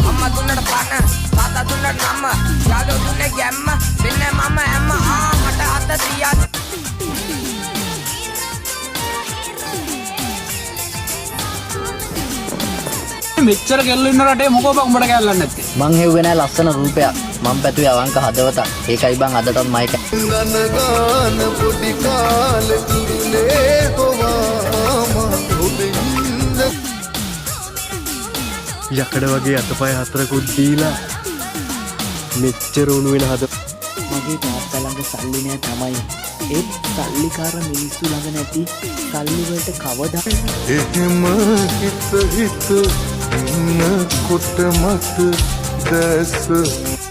අම්මා දුන්නට පණ තාත්තා දුන්නට නම යාළුවෝ දුන්නේ ගැම්ම වෙන්නේ මම හැම මට අත තියන්න මෙච්චර කෙල්ල ඉන්න රටේ මොකෝ බං උඹට කැල්ලන්නේ නැත්තේ මං හෙව්වේ නෑ ලස්සන රූපයක් මං පැතුවේ අවංක හදවතක් ඒකයි බං අදටත් මයි ගනගාන පොඩි කාලේ තුරුලේ ගොවාම ඔබින්ද යකඩ වගේ අතපය හතරකුත් දීලා මෙච්චර උණු වෙන හද මගේ තාත්තා ළඟ සල්ලි නෑ තමයි ඒත් සල්ලිකාර මිනිස්සු ළඟ නැති සල්ලි වලට කවදා එහෙම හිත ඉන්න කොට මට දැස